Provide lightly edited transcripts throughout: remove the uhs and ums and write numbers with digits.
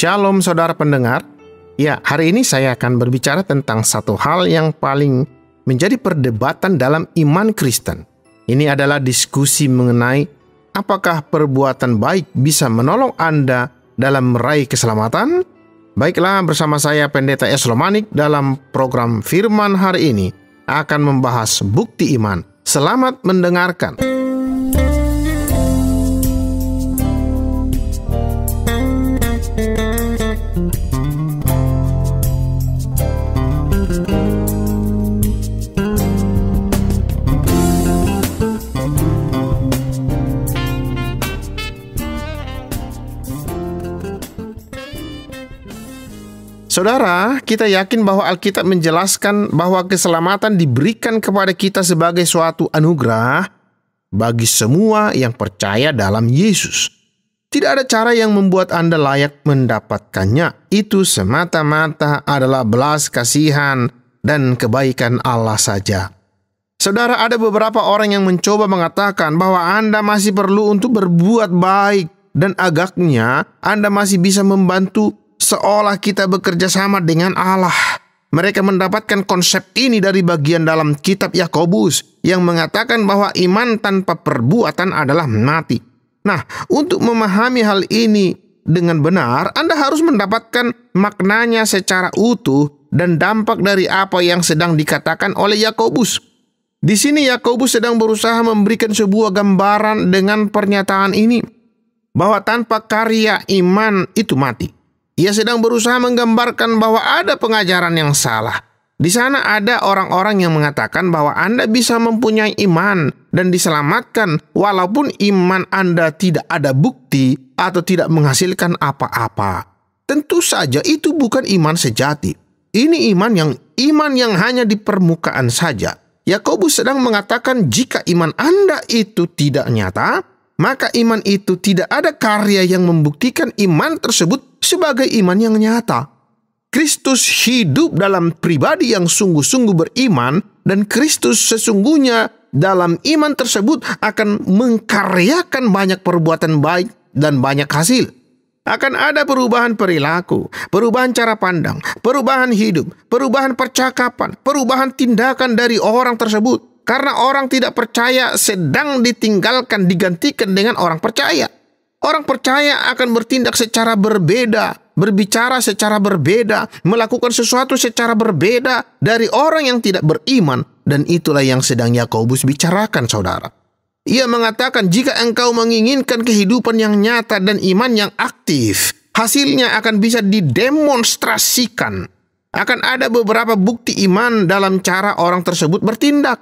Shalom saudara pendengar. Ya, hari ini saya akan berbicara tentang satu hal yang paling menjadi perdebatan dalam iman Kristen. Ini adalah diskusi mengenai apakah perbuatan baik bisa menolong Anda dalam meraih keselamatan? Baiklah, bersama saya Pendeta Eslo Manik dalam program Firman hari ini akan membahas bukti iman. Selamat mendengarkan. Saudara, kita yakin bahwa Alkitab menjelaskan bahwa keselamatan diberikan kepada kita sebagai suatu anugerah bagi semua yang percaya dalam Yesus. Tidak ada cara yang membuat Anda layak mendapatkannya. Itu semata-mata adalah belas kasihan dan kebaikan Allah saja. Saudara, ada beberapa orang yang mencoba mengatakan bahwa Anda masih perlu untuk berbuat baik dan agaknya Anda masih bisa membantu seolah kita bekerja sama dengan Allah. Mereka mendapatkan konsep ini dari bagian dalam kitab Yakobus yang mengatakan bahwa iman tanpa perbuatan adalah mati. Nah, untuk memahami hal ini dengan benar, Anda harus mendapatkan maknanya secara utuh dan dampak dari apa yang sedang dikatakan oleh Yakobus. Di sini Yakobus sedang berusaha memberikan sebuah gambaran dengan pernyataan ini, bahwa tanpa karya iman itu mati. Ia sedang berusaha menggambarkan bahwa ada pengajaran yang salah. Di sana ada orang-orang yang mengatakan bahwa Anda bisa mempunyai iman dan diselamatkan walaupun iman Anda tidak ada bukti atau tidak menghasilkan apa-apa. Tentu saja itu bukan iman sejati. Ini iman yang hanya di permukaan saja. Yakobus sedang mengatakan jika iman Anda itu tidak nyata, maka iman itu tidak ada karya yang membuktikan iman tersebut sebagai iman yang nyata. Kristus hidup dalam pribadi yang sungguh-sungguh beriman, dan Kristus sesungguhnya dalam iman tersebut akan mengkaryakan banyak perbuatan baik dan banyak hasil. Akan ada perubahan perilaku, perubahan cara pandang, perubahan hidup, perubahan percakapan, perubahan tindakan dari orang tersebut. Karena orang tidak percaya sedang ditinggalkan digantikan dengan orang percaya. Orang percaya akan bertindak secara berbeda, berbicara secara berbeda, melakukan sesuatu secara berbeda dari orang yang tidak beriman. Dan itulah yang sedang Yakobus bicarakan, saudara. Ia mengatakan jika engkau menginginkan kehidupan yang nyata dan iman yang aktif, hasilnya akan bisa didemonstrasikan. Akan ada beberapa bukti iman dalam cara orang tersebut bertindak.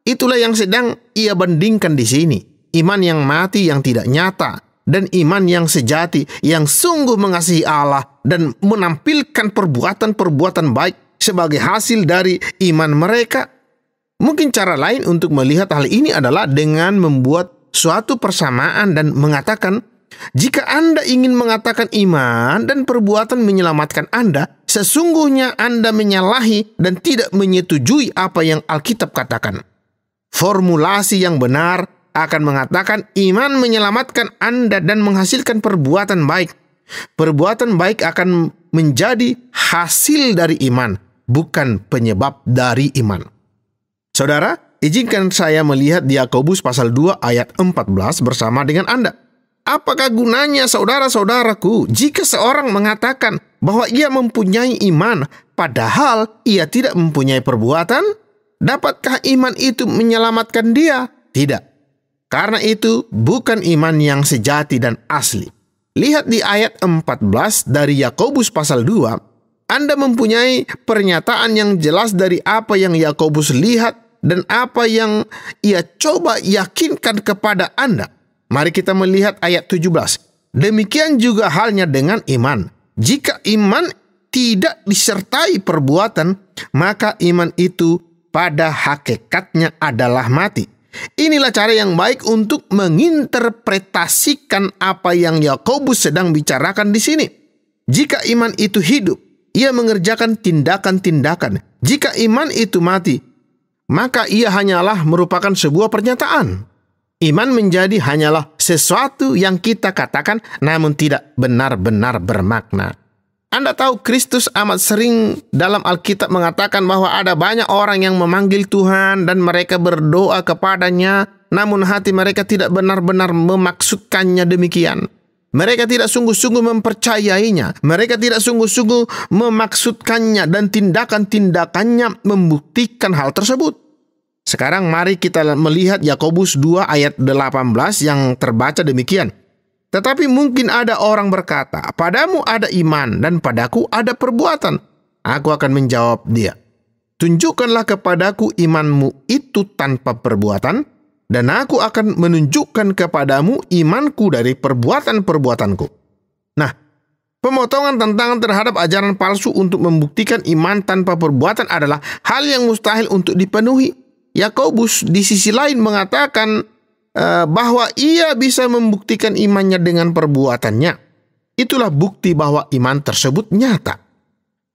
Itulah yang sedang ia bandingkan di sini. Iman yang mati yang tidak nyata, dan iman yang sejati yang sungguh mengasihi Allah dan menampilkan perbuatan-perbuatan baik sebagai hasil dari iman mereka. Mungkin cara lain untuk melihat hal ini adalah dengan membuat suatu persamaan dan mengatakan, jika Anda ingin mengatakan iman dan perbuatan menyelamatkan Anda, sesungguhnya Anda menyalahi dan tidak menyetujui apa yang Alkitab katakan. Formulasi yang benar akan mengatakan iman menyelamatkan Anda dan menghasilkan perbuatan baik. Perbuatan baik akan menjadi hasil dari iman, bukan penyebab dari iman. Saudara, izinkan saya melihat di Yakobus pasal 2 ayat 14 bersama dengan Anda. Apakah gunanya saudara-saudaraku jika seorang mengatakan bahwa ia mempunyai iman padahal ia tidak mempunyai perbuatan? Dapatkah iman itu menyelamatkan dia? Tidak. Karena itu bukan iman yang sejati dan asli. Lihat di ayat 14 dari Yakobus pasal 2, Anda mempunyai pernyataan yang jelas dari apa yang Yakobus lihat dan apa yang ia coba yakinkan kepada Anda. Mari kita melihat ayat 17. Demikian juga halnya dengan iman. Jika iman tidak disertai perbuatan, maka iman itu pada hakikatnya adalah mati. Inilah cara yang baik untuk menginterpretasikan apa yang Yakobus sedang bicarakan di sini. Jika iman itu hidup, ia mengerjakan tindakan-tindakan. Jika iman itu mati, maka ia hanyalah merupakan sebuah pernyataan. Iman menjadi hanyalah sesuatu yang kita katakan namun tidak benar-benar bermakna. Anda tahu Kristus amat sering dalam Alkitab mengatakan bahwa ada banyak orang yang memanggil Tuhan dan mereka berdoa kepadanya, namun hati mereka tidak benar-benar memaksudkannya demikian. Mereka tidak sungguh-sungguh mempercayainya. Mereka tidak sungguh-sungguh memaksudkannya dan tindakan-tindakannya membuktikan hal tersebut. Sekarang mari kita melihat Yakobus 2 ayat 18 yang terbaca demikian. Tetapi mungkin ada orang berkata, padamu ada iman dan padaku ada perbuatan. Aku akan menjawab dia, tunjukkanlah kepadaku imanmu itu tanpa perbuatan, dan aku akan menunjukkan kepadamu imanku dari perbuatan-perbuatanku. Nah, pemotongan tantangan terhadap ajaran palsu untuk membuktikan iman tanpa perbuatan adalah hal yang mustahil untuk dipenuhi. Yakobus di sisi lain mengatakan bahwa ia bisa membuktikan imannya dengan perbuatannya. Itulah bukti bahwa iman tersebut nyata.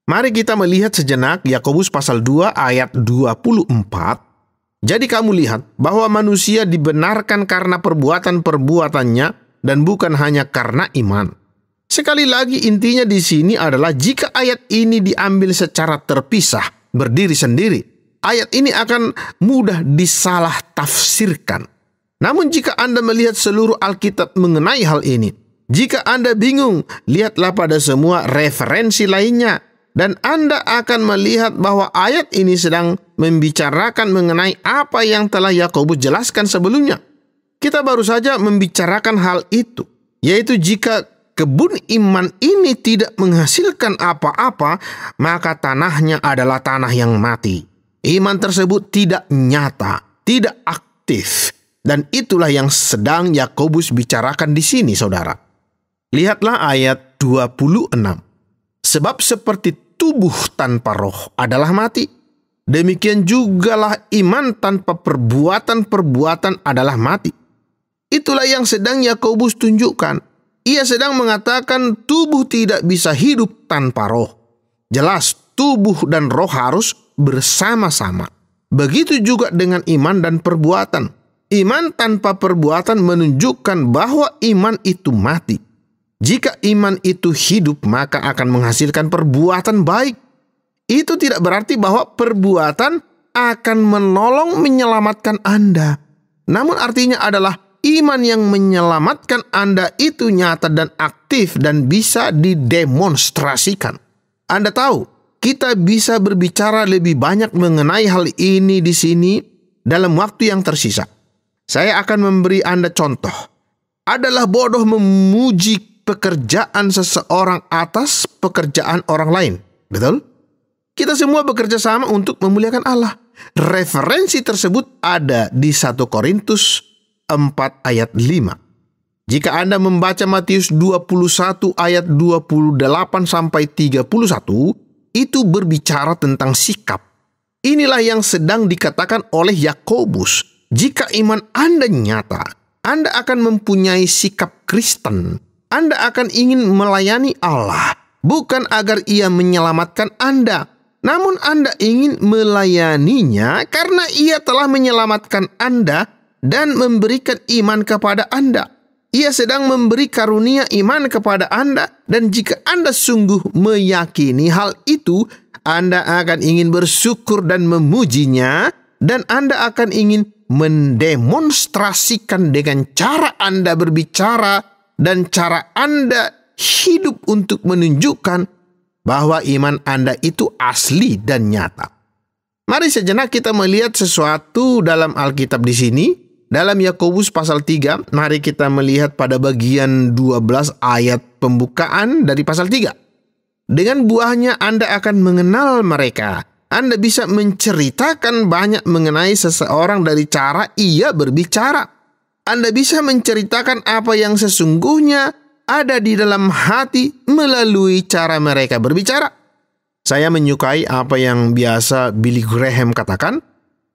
Mari kita melihat sejenak Yakobus pasal 2 ayat 24. Jadi kamu lihat bahwa manusia dibenarkan karena perbuatan-perbuatannya dan bukan hanya karena iman. Sekali lagi intinya di sini adalah jika ayat ini diambil secara terpisah, berdiri sendiri, ayat ini akan mudah disalah tafsirkan. Namun jika Anda melihat seluruh Alkitab mengenai hal ini, jika Anda bingung, lihatlah pada semua referensi lainnya, dan Anda akan melihat bahwa ayat ini sedang membicarakan mengenai apa yang telah Yakobus jelaskan sebelumnya. Kita baru saja membicarakan hal itu, yaitu jika kebun iman ini tidak menghasilkan apa-apa, maka tanahnya adalah tanah yang mati. Iman tersebut tidak nyata, tidak aktif. Dan itulah yang sedang Yakobus bicarakan di sini, saudara. Lihatlah ayat 26. Sebab seperti tubuh tanpa roh adalah mati, demikian jugalah iman tanpa perbuatan-perbuatan adalah mati. Itulah yang sedang Yakobus tunjukkan. Ia sedang mengatakan tubuh tidak bisa hidup tanpa roh. Jelas, tubuh dan roh harus bersama-sama. Begitu juga dengan iman dan perbuatan. Iman tanpa perbuatan menunjukkan bahwa iman itu mati. Jika iman itu hidup, maka akan menghasilkan perbuatan baik. Itu tidak berarti bahwa perbuatan akan menolong menyelamatkan Anda. Namun artinya adalah iman yang menyelamatkan Anda itu nyata dan aktif dan bisa didemonstrasikan. Anda tahu, kita bisa berbicara lebih banyak mengenai hal ini di sini dalam waktu yang tersisa. Saya akan memberi Anda contoh. Adalah bodoh memuji pekerjaan seseorang atas pekerjaan orang lain. Betul? Kita semua bekerja sama untuk memuliakan Allah. Referensi tersebut ada di 1 Korintus 4 ayat 5. Jika Anda membaca Matius 21 ayat 28 sampai 31, itu berbicara tentang sikap. Inilah yang sedang dikatakan oleh Yakobus. Jika iman Anda nyata, Anda akan mempunyai sikap Kristen. Anda akan ingin melayani Allah, bukan agar Ia menyelamatkan Anda, namun Anda ingin melayaninya karena Ia telah menyelamatkan Anda dan memberikan iman kepada Anda. Ia sedang memberi karunia iman kepada Anda, dan jika Anda sungguh meyakini hal itu, Anda akan ingin bersyukur dan memujinya, dan Anda akan ingin mendemonstrasikan dengan cara Anda berbicara dan cara Anda hidup untuk menunjukkan bahwa iman Anda itu asli dan nyata. Mari sejenak kita melihat sesuatu dalam Alkitab di sini. Dalam Yakobus pasal 3, mari kita melihat pada bagian 12 ayat pembukaan dari pasal 3. Dengan buahnya Anda akan mengenal mereka. Anda bisa menceritakan banyak mengenai seseorang dari cara ia berbicara. Anda bisa menceritakan apa yang sesungguhnya ada di dalam hati melalui cara mereka berbicara. Saya menyukai apa yang biasa Billy Graham katakan.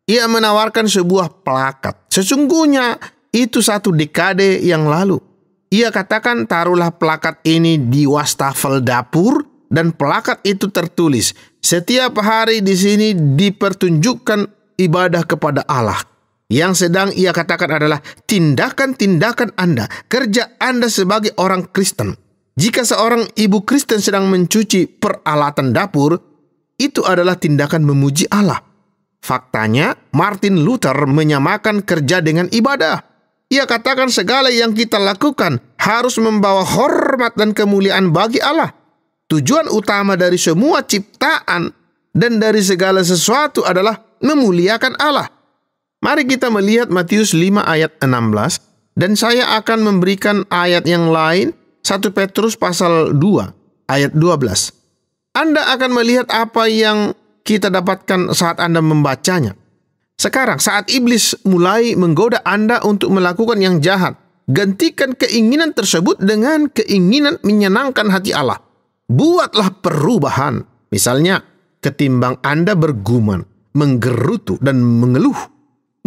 Ia menawarkan sebuah plakat. Sesungguhnya itu 1 dekade yang lalu. Ia katakan, taruhlah plakat ini di wastafel dapur, dan plakat itu tertulis, setiap hari di sini dipertunjukkan ibadah kepada Allah. Yang sedang ia katakan adalah tindakan-tindakan Anda, kerja Anda sebagai orang Kristen. Jika seorang ibu Kristen sedang mencuci peralatan dapur, itu adalah tindakan memuji Allah. Faktanya, Martin Luther menyamakan kerja dengan ibadah. Ia katakan segala yang kita lakukan harus membawa hormat dan kemuliaan bagi Allah. Tujuan utama dari semua ciptaan dan dari segala sesuatu adalah memuliakan Allah. Mari kita melihat Matius 5 ayat 16, dan saya akan memberikan ayat yang lain, 1 Petrus pasal 2 ayat 12. Anda akan melihat apa yang kita dapatkan saat Anda membacanya. Sekarang saat iblis mulai menggoda Anda untuk melakukan yang jahat, gantikan keinginan tersebut dengan keinginan menyenangkan hati Allah. Buatlah perubahan. Misalnya, ketimbang Anda bergumam, menggerutu, dan mengeluh,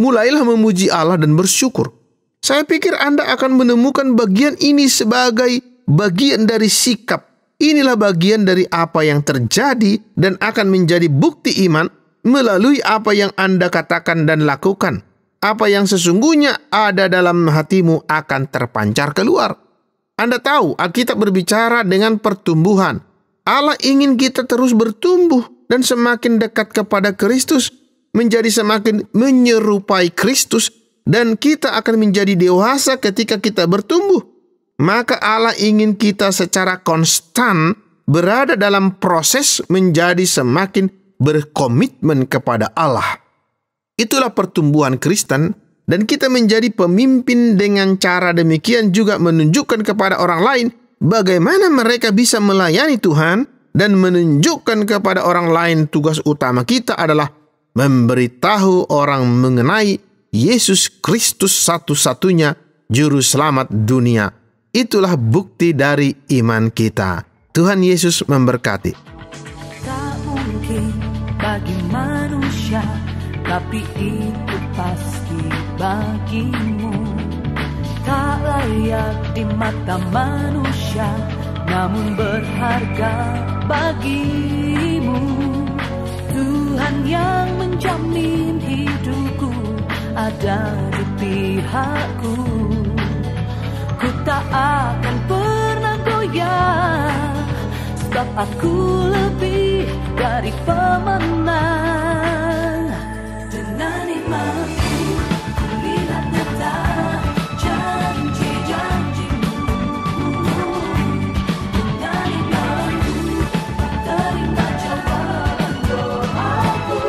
mulailah memuji Allah dan bersyukur. Saya pikir Anda akan menemukan bagian ini sebagai bagian dari sikap. Inilah bagian dari apa yang terjadi dan akan menjadi bukti iman melalui apa yang Anda katakan dan lakukan. Apa yang sesungguhnya ada dalam hatimu akan terpancar keluar. Anda tahu, Alkitab berbicara dengan pertumbuhan. Allah ingin kita terus bertumbuh dan semakin dekat kepada Kristus, menjadi semakin menyerupai Kristus, dan kita akan menjadi dewasa ketika kita bertumbuh. Maka Allah ingin kita secara konstan berada dalam proses menjadi semakin berkomitmen kepada Allah. Itulah pertumbuhan Kristen, dan kita menjadi pemimpin dengan cara demikian juga menunjukkan kepada orang lain bagaimana mereka bisa melayani Tuhan, dan menunjukkan kepada orang lain tugas utama kita adalah memberitahu orang mengenai Yesus Kristus satu-satunya Juru Selamat dunia. Itulah bukti dari iman kita. Tuhan Yesus memberkati. Tak mungkin bagi manusia, tapi itu pasti bagimu. Tak layak di mata manusia, namun berharga bagimu. Tuhan yang menjamin hidupku ada di pihakku. Ku tak akan pernah goyah, sebab aku lebih dari pemenang. Dengan imanku lihat nyata janji-janjimu. Dengan imanku terima jawaban doaku.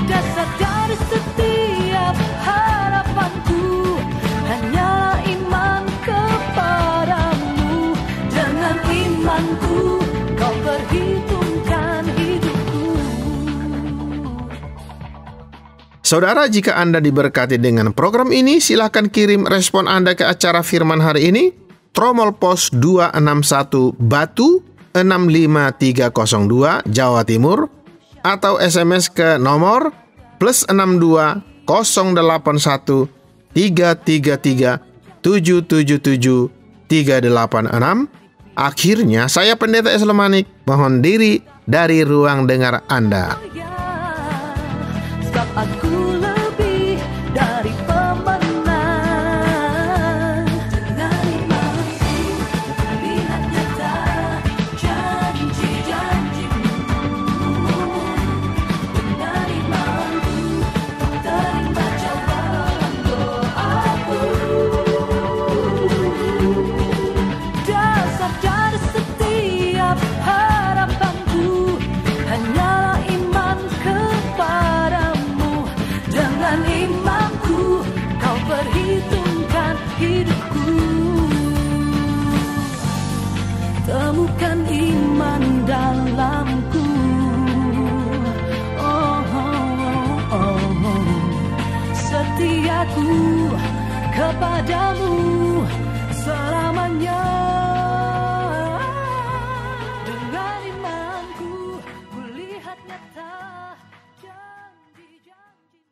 Dasar dari setiap harapanku hanyalah iman kepadamu. Dengan imanku kau perhitungkan hidupku. Saudara, jika Anda diberkati dengan program ini, silakan kirim respon Anda ke acara Firman hari ini, Tromol Pos 261 Batu 65302 Jawa Timur, atau SMS ke nomor +62 081 333 777 386. Akhirnya, saya Pendeta Eslemanik mohon diri dari ruang dengar Anda. Sebab aku lebih dari pemenang. Dengan imanku lihat nyata janji-janjimu. Dengan imanku terima jawaban doaku. Dasar dari setiap harapanku hanyalah iman kepadamu. Dengan imanku kau perhitungkan hidupku. Temukan iman dalamku. Oh, oh, oh, oh. Setiaku kepadamu selamanya. Dengan imanku kulihat nyata janji-janji.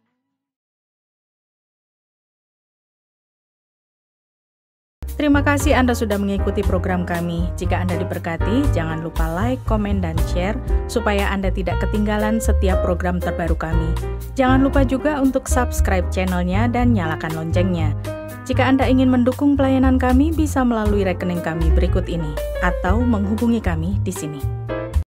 Terima kasih Anda sudah mengikuti program kami. Jika Anda diberkati, jangan lupa like, komen, dan share supaya Anda tidak ketinggalan setiap program terbaru kami. Jangan lupa juga untuk subscribe channelnya dan nyalakan loncengnya. Jika Anda ingin mendukung pelayanan kami, bisa melalui rekening kami berikut ini, atau menghubungi kami di sini.